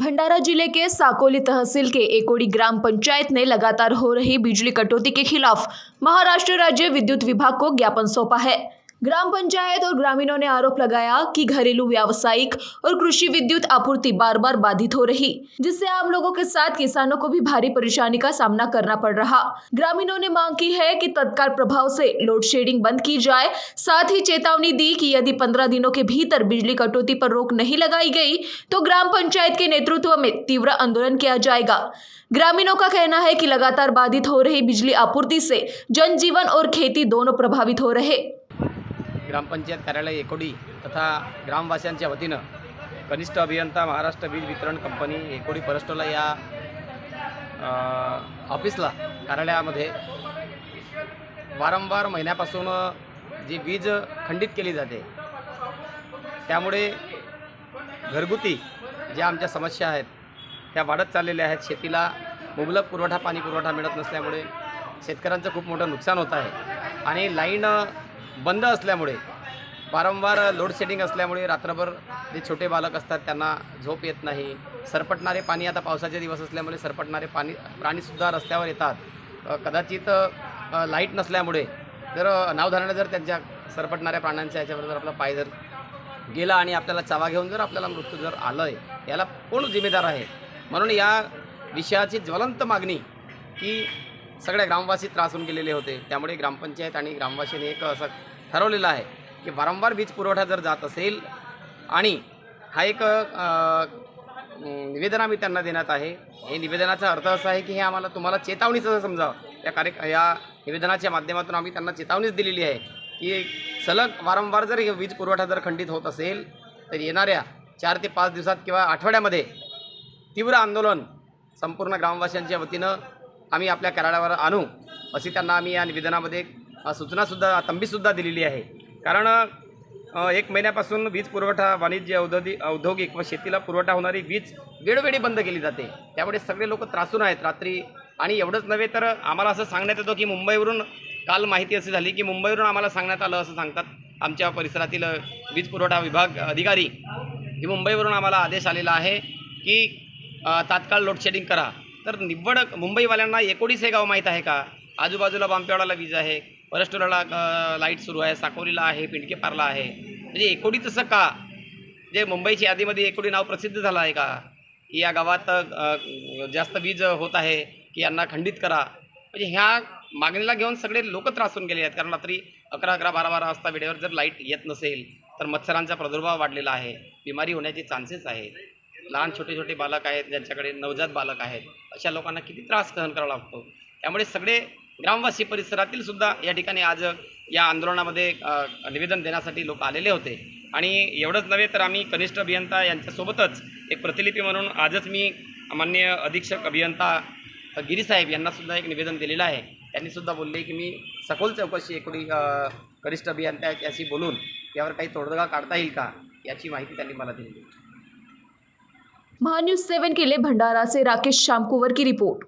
भंडारा जिले के साकोली तहसील के एकोड़ी ग्राम पंचायत ने लगातार हो रही बिजली कटौती के खिलाफ महाराष्ट्र राज्य विद्युत विभाग को ज्ञापन सौंपा है। ग्राम पंचायत और ग्रामीणों ने आरोप लगाया कि घरेलू व्यावसायिक और कृषि विद्युत आपूर्ति बार बार बाधित हो रही, जिससे आम लोगों के साथ किसानों को भी भारी परेशानी का सामना करना पड़ रहा। ग्रामीणों ने मांग की है कि तत्काल प्रभाव से लोड शेडिंग बंद की जाए। साथ ही चेतावनी दी कि यदि 15 दिनों के भीतर बिजली कटौती पर रोक नहीं लगाई गई तो ग्राम पंचायत के नेतृत्व में तीव्र आंदोलन किया जाएगा। ग्रामीणों का कहना है कि लगातार बाधित हो रही बिजली आपूर्ति से जनजीवन और खेती दोनों प्रभावित हो रहे। ग्रामपंचायत कार्यालय एकोडी तथा ग्रामवासियांच्या वतीनं कनिष्ठ अभियंता महाराष्ट्र वीज वितरण कंपनी एकोडी परस्टोला या ऑफिसला कार्यालयामध्ये वारंवार महिन्यापासून जी वीज खंडित केली जाते, त्यामुळे घरगुती ज्या आमच्या समस्या आहेत त्या वाढत चाललेल्या आहेत। शेतीला मुबलक पुरवठा पाणी पुरवठा मिळत नसल्यामुळे शेतकऱ्यांचं खूप मोठं नुकसान होत आहे आणि लाईन बंद असल्यामुळे वारंवार लोड शेडिंग असल्यामुळे रात्रभर जे छोटे बालक असतात त्यांना झोप येत नाही। सरपटणारे पाणी, आता पावसाचे दिवस असल्यामुळे सरपटणारे प्राणीसुद्धा रस्त्यावर येतात। कदाचित लाईट नसल्यामुळे जर अनावधानाने जर त्यांच्या सरपटणाऱ्या प्राण्यांच्या याच्यावर जर आपला पाय जर गेला आणि आपल्याला चावा घेऊन जर आपल्याला मृत्यू जर आलं आहे, याला कोण जिम्मेदार आहे? म्हणून या विषयाची ज्वलंत मागणी की सगळे ग्रामवासी त्रासून गेलेले होते, त्यामुळे ग्रामपंचायत आणि ग्रामवासीने एक असं ठरवलेलं आहे की वारंवार वीज पुरवठा जर जात असेल आणि हा एक निवेदन आम्ही त्यांना देण्यात आहे। हे निवेदनाचा अर्थ असा आहे की हे आम्हाला तुम्हाला चेतावणीचं समजावं। या निवेदनाच्या माध्यमातून आम्ही त्यांना चेतावणीच दिलेली आहे की सलग वारंवार जर वीज पुरवठा जर खंडित होत असेल तर येणाऱ्या 4 ते 5 दिवसात किंवा आठवड्यामध्ये तीव्र आंदोलन संपूर्ण ग्रामवासियांच्या वतीनं आम्ही आपल्या कार्यालयावर आणू, अशी त्यांना आम्ही या निवेदनामध्ये सूचनासुद्धा तंबीसुद्धा दिलेली आहे। कारण 1 महिन्यापासून वीज पुरवठा वाणिज्य औद्योगिक व शेतीला पुरवठा होणारी वीज वेळोवेळी बंद केली जाते, त्यामुळे सगळे लोक त्रासून आहेत रात्री। आणि एवढंच नव्हे तर आम्हाला असं सांगण्यात येतं की मुंबईवरून काल माहिती अशी झाली की मुंबईवरून आम्हाला सांगण्यात आलं, असं सांगतात आमच्या परिसरातील वीज पुरवठा विभाग अधिकारी, की मुंबईवरून आम्हाला आदेश आलेला आहे की तात्काळ लोडशेडिंग करा। तर निव्वळ मुंबईवाल्यांना एकोडीच हे गाव माहीत आहे का? आजूबाजूला बांपेवाडाला वीज आहे, परस्टोलाला लाईट सुरू आहे, साकोलीला आहे, पिंडकेपारला आहे, म्हणजे एकोडी तसं का? जे मुंबईच्या यादीमध्ये एकोडी नाव प्रसिद्ध झालं आहे का? की या गावात जास्त वीज होत आहे की यांना खंडित करा? म्हणजे ह्या मागणीला घेऊन सगळे लोक त्रासून गेले आहेत। कारण रात्री 11, 12 वाजता वेळेवर जर लाईट येत नसेल तर मच्छरांचा प्रादुर्भाव वाढलेला आहे, बिमारी होण्याचे चान्सेस आहेत। लहान छोटे बालक आहेत, ज्यांच्याकडे नवजात बालक आहेत, अशा लोकांना किती त्रास सहन करावा लागतो। त्यामुळे सगळे ग्रामवासी परिसरातील सुद्धा या ठिकाणी आज या आंदोलनामध्ये निवेदन देण्यासाठी लोक आलेले होते। आणि एवढंच नव्हे तर आम्ही कनिष्ठ अभियंता यांच्यासोबतच एक प्रतिलिपी म्हणून आजच मी माननीय अधीक्षक अभियंता गिरीसाहेब यांनासुद्धा एक निवेदन दिलेलं आहे। त्यांनीसुद्धा बोलले की मी सखोल चौकशी एकोडी कनिष्ठ अभियंता याशी बोलून यावर काही तोडगा काढता येईल का, याची माहिती त्यांनी मला दिली। महान्यूज़ 7 के लिए भंडारा से राकेश शामकुवर की रिपोर्ट।